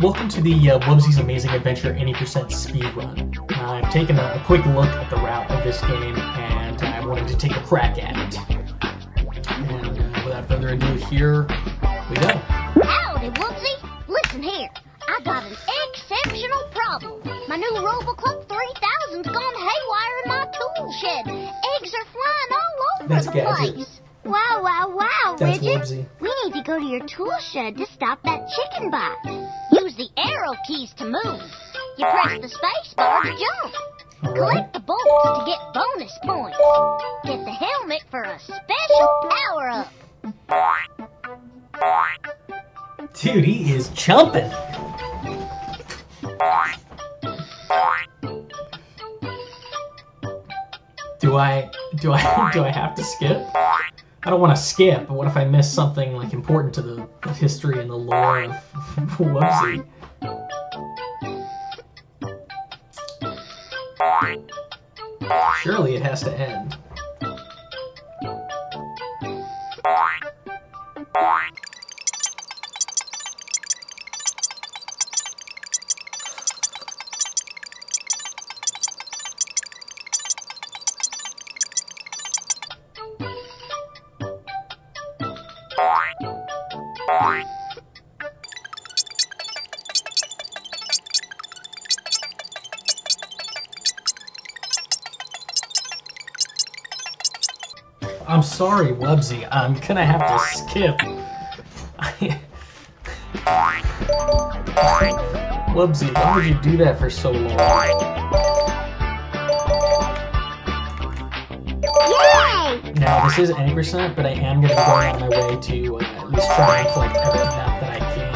Welcome to the Wubbzy's Amazing Adventure 80% speedrun. I've taken a quick look at the route of this game, and I wanted to take a crack at it. And without further ado, here we go. Howdy, Wubbzy. Listen here. I got an exceptional problem. My new Robocop 3000's gone haywire in my tool shed. Eggs are flying all over That's the Gadget. place. Wow, That's Richard. Wubbzy. We need to go to your tool shed to stop that chicken bite. Use the arrow keys to move. You press the space bar to jump. All right. Collect the bolts to get bonus points. Get the helmet for a special power-up. Dude, he is jumping. Do I have to skip? I don't want to skip, but what if I miss something like important to the history and the lore of Wubbzy? Surely it has to end. I'm sorry, Wubbzy. I'm gonna have to skip. Wubbzy, why would you do that for so long? Yay! Now, this is 80%, but I am gonna be going on my way to at least try and collect every map that I can.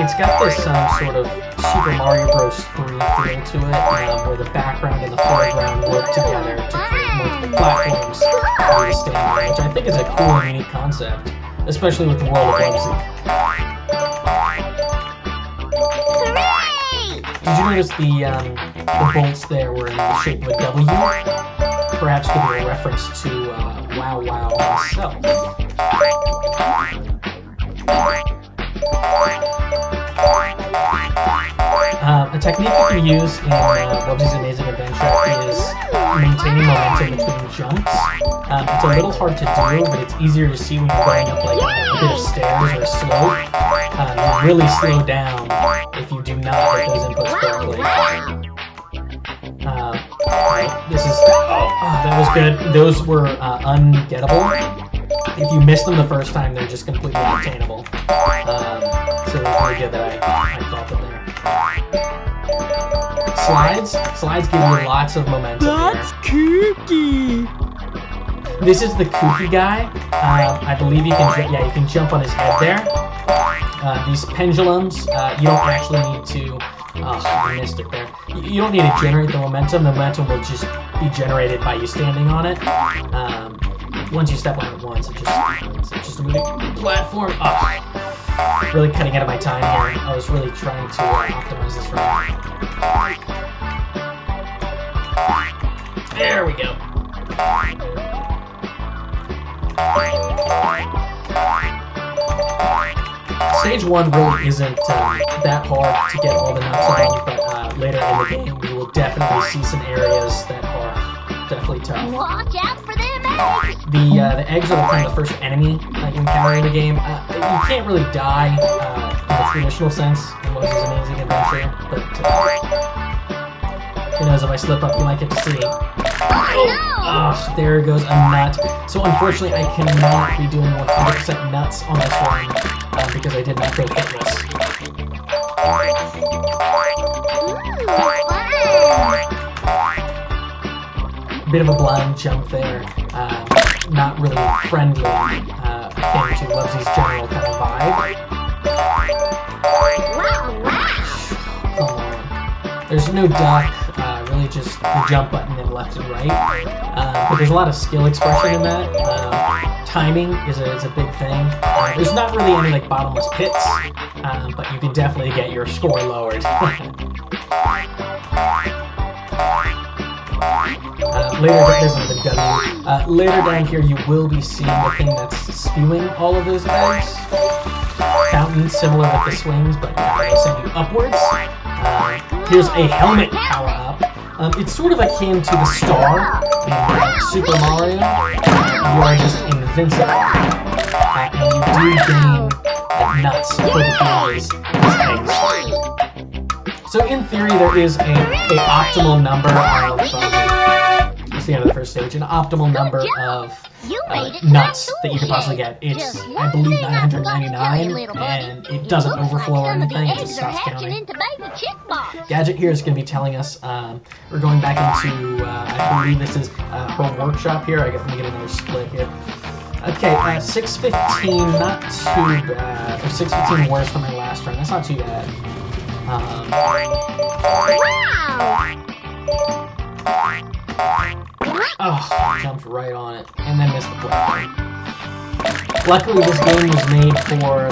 It's got this sort of Super Mario Bros. 3 feel to it, where the background and the foreground work together to create multiple platforms for you to stand on, which I think is a cool and unique concept, especially with the world of Wubbzy. Hooray! Did you notice the bolts there were in the shape of a W? Perhaps could be a reference to Wow Wow himself. A technique you can use in Wubbzy's Amazing Adventure is maintaining momentum between jumps. It's a little hard to do, but it's easier to see when you're going up like a bit of stairs or a slope. You really slow down if you do not get those inputs correctly. That was good. Those were ungettable. If you miss them the first time, they're just completely unattainable. So it was really good that I caught them there. Slides give you lots of momentum. That's kooky. This is the kooky guy. I believe you can jump on his head there. These pendulums, you don't actually need to. Oh, I missed it there. You don't need to generate the momentum. The momentum will just be generated by you standing on it. Once you step on it once, it's just a moving platform. Oh, really cutting out of my time here. I was really trying to optimize this right. There we go. Stage 1 really isn't that hard to get all the nuts on, but later in the game we will definitely see some areas that are definitely tough. Watch out for them eggs! The eggs are the kind of the first enemy that you encounter in the game. You can't really die in the traditional sense in Wubbzy's Amazing Adventure, but who knows, if I slip up you might get to see. Oh, there goes a nut. So unfortunately I cannot be doing 100% nuts on this one because I did not go hitless. Bit of a blind jump there. Not really friendly akin to Wubbzy's general kind of vibe. There's no duck, really just the jump button and left and right. But there's a lot of skill expression in that. Timing is a big thing. There's not really any like bottomless pits, but you can definitely get your score lowered. There's another W. Later down here, you will be seeing the thing that's spewing all of those eggs. Fountain, similar with the swings, but they send you upwards. Here's a helmet power-up. It's sort of akin to the star in Super Mario. You are just invincible. And you do gain nuts for the eggs. So in theory, there is a optimal number of, it's the end of the first stage, an optimal number of nuts that you could possibly get. It's, I believe, 999, and it doesn't overflow or anything, it just stops counting. Gadget here is going to be telling us, we're going back into, I believe this is her workshop here. Let me get another split here. Okay, 615, not too bad. Or 615 worse than my last run. That's not too bad. Oh, jumped right on it, and then missed the play. Luckily, this game was made for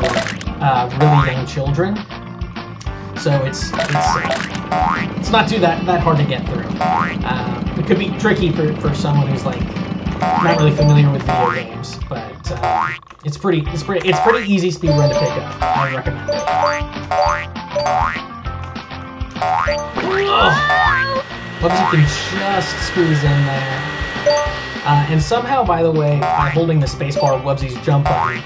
really young children, so it's not too that hard to get through. It could be tricky for someone who's like not really familiar with video games, but it's pretty easy speedrun to pick up. I recommend it. Wubbzy can just squeeze in there. And somehow, by the way, by holding the spacebar, Wubbzy's jump button,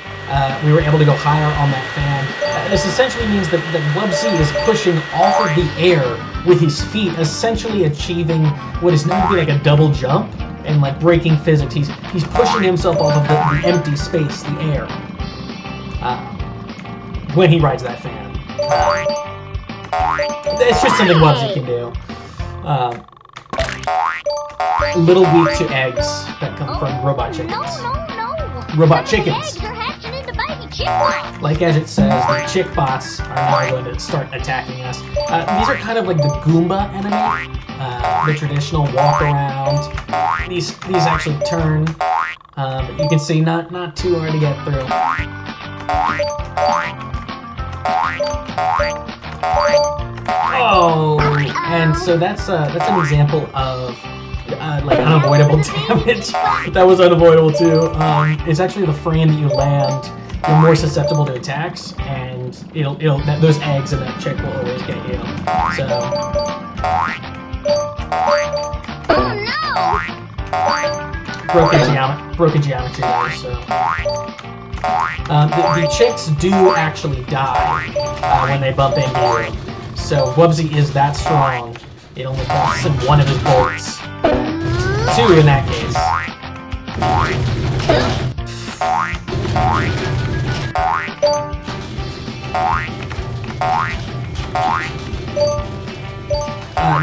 we were able to go higher on that fan. This essentially means that Wubbzy is pushing off of the air with his feet, essentially achieving what is known to be like a double jump and like breaking physics. He's pushing himself off of the empty space, the air, when he rides that fan. It's just something Wubbzy can do. A little weak to eggs that come from robot chickens. Robot chickens. Like as it says, the chick bots are now going to start attacking us. These are kind of like the Goomba enemy. The traditional walk around. These actually turn. But you can see not too hard to get through. Oh, and so that's an example of like unavoidable damage. That was unavoidable too. It's actually the frame that you land. You're more susceptible to attacks, and those eggs and that chick will always get you. So. Oh no! Broken geometry there. So. The chicks do actually die when they bump into you. So Wubbzy is that strong. It only costs him one of his bolts. Two in that case.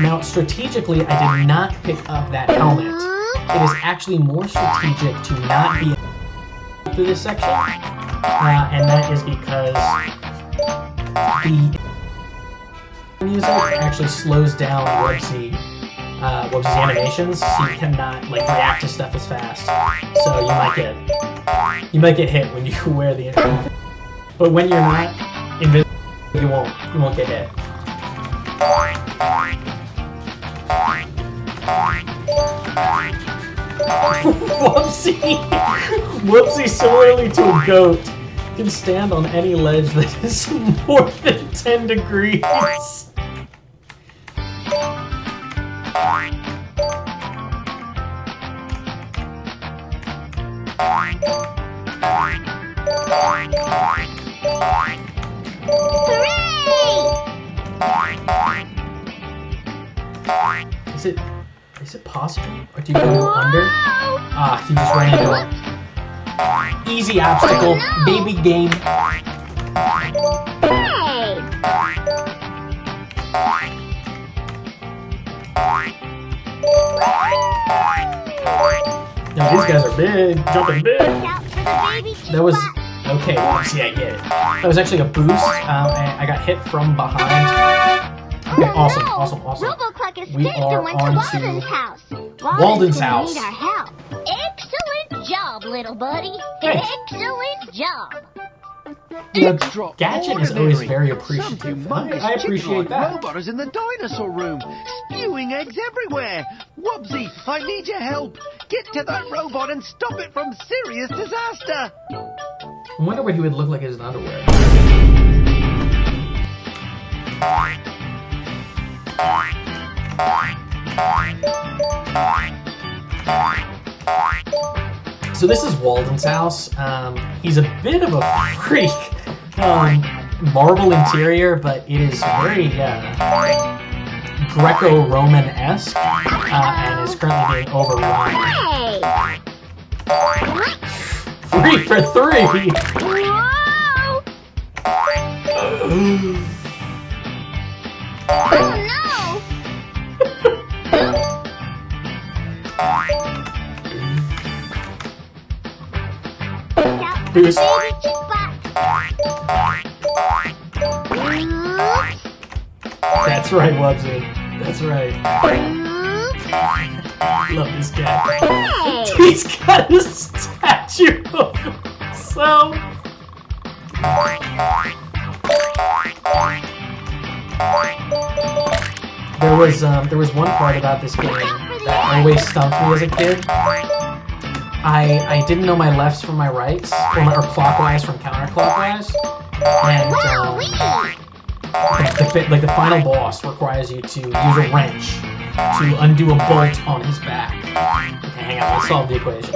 Now, strategically, I did not pick up that helmet. It is actually more strategic to not be through this section, and that is because the music actually slows down Wubbzy's animations, so you cannot like react to stuff as fast. So you might get hit when you wear the instrument. But when you're not invisible, you won't get hit. Wubbzy, similarly to a goat, can stand on any ledge that is more than 10 degrees. Is it possible? Or do you go under? Ah, he just ran into it. Easy obstacle, baby game. Now these guys are big, jumping big. That was okay. See, I get it. That was actually a boost, and I got hit from behind. Okay, awesome. We are on to Walden's house. Excellent job, little buddy. Thanks. Excellent job. You know, Gadget is always very Some appreciative. humongous I appreciate chicken-like that. robot is in the dinosaur room, spewing eggs everywhere. Wubbzy, I need your help. Get to that robot and stop it from serious disaster. I wonder what he would look like in his underwear. So this is Walden's house. He's a bit of a freak. Marble interior, but it is very Greco-Roman-esque and is currently being overrun. Hey! 3 for 3! Whoa! Oh no! Boost. That's right, Wubbzy. That's right. Love this guy. Hey! He's got a statue of himself. There was one part about this game that always stumped me as a kid. I didn't know my lefts from my rights, or clockwise from counterclockwise, and the final boss requires you to use a wrench to undo a bolt on his back. Okay, hang on, let's solve the equation.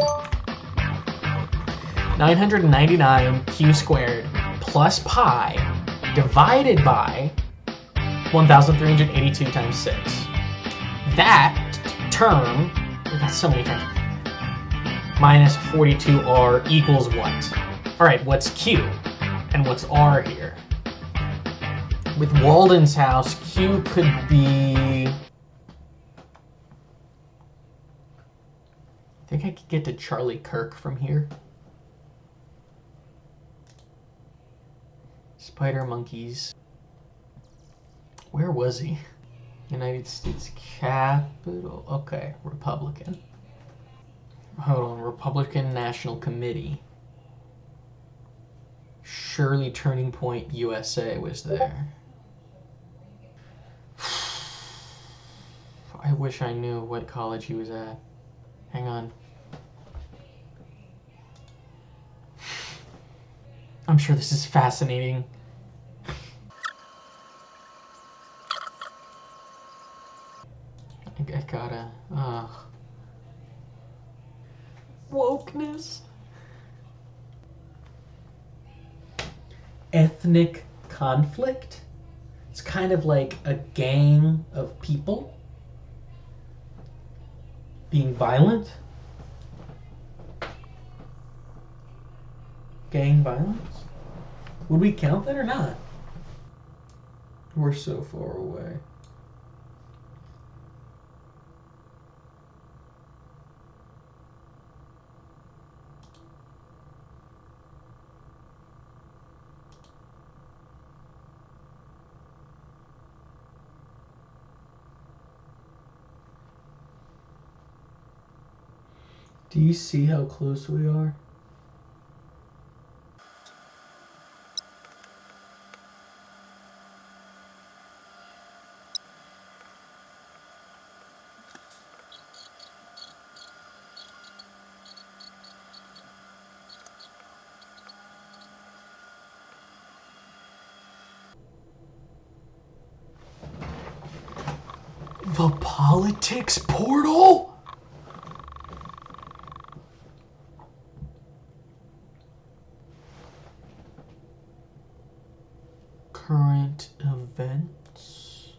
999 q squared plus pi divided by 1,382 times 6. That term, that's so many terms, minus 42r equals what? Alright, what's q? And what's r here? With Walden's house, q could be... I think I could get to Charlie Kirk from here. Spider monkeys. Where was he? United States Capitol. Okay, Republican. Hold on, Republican National Committee. Surely Turning Point USA was there. I wish I knew what college he was at. Hang on. I'm sure this is fascinating. I gotta... wokeness. Ethnic conflict. It's kind of like a gang of people being violent. Gang violence? Would we count that or not? We're so far away. Do you see how close we are? The politics portal? Current events.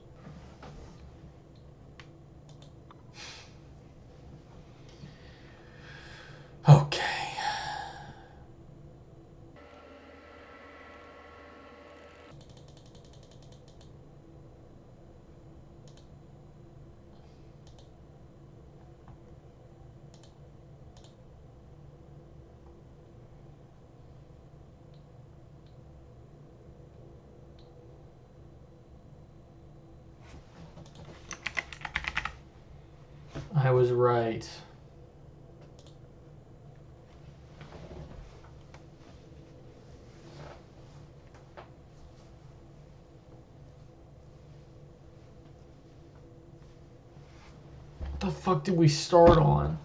Okay. I was right. the fuck did we start on?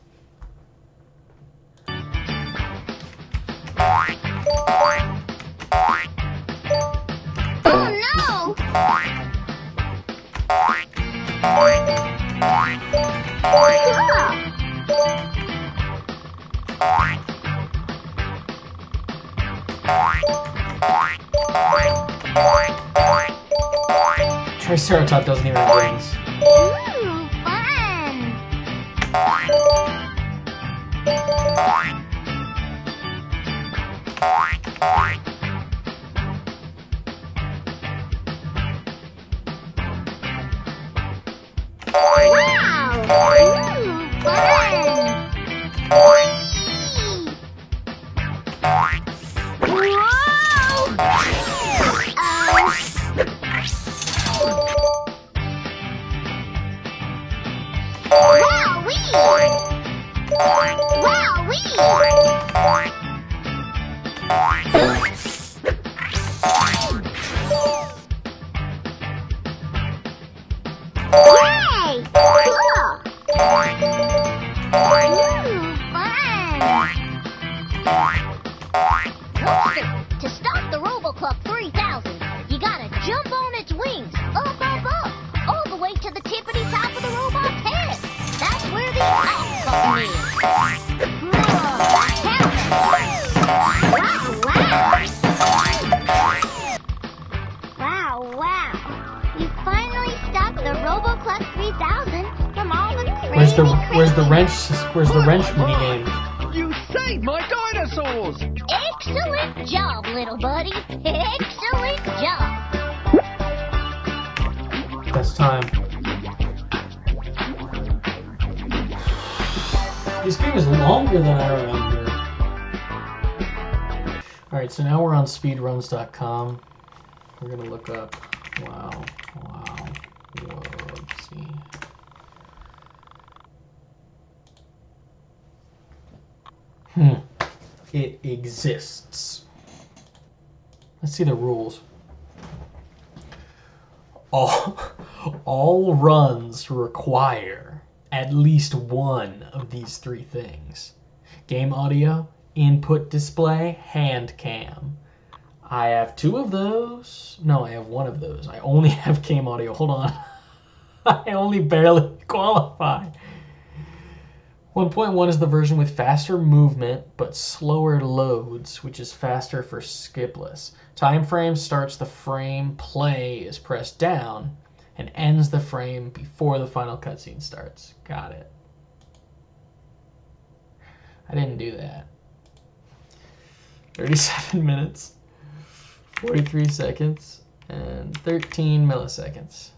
Oh no! Triceratops doesn't even have wings. Ooh, fun! Wow! Ooh, fun! Whee! Whoa! Yay! Cool! Ooh, fun! Wubbzy, to stop the RoboCluck 3000, you gotta jump on its wings, up, all the way to the tippity top of the robot's head. That's where the off button is. Wow. You finally stopped the RoboCluck 3000 from all the crazy, Where's the wrench mini game? You saved my dinosaurs! Excellent job, little buddy. Excellent job. That's time. This game is longer than I remember. Alright, so now we're on speedruns.com. We're gonna look up wow, Wubbzy. It exists. Let's see the rules. All runs require at least one of these three things. Game audio, input display, hand cam. I have two of those. No, I have one of those. I only have game audio. Hold on. I only barely qualify. 1.1 is the version with faster movement but slower loads, which is faster for skipless. Time frame starts the frame play is pressed down and ends the frame before the final cutscene starts. Got it. I didn't do that. 37 minutes, 43 seconds, and 13 milliseconds.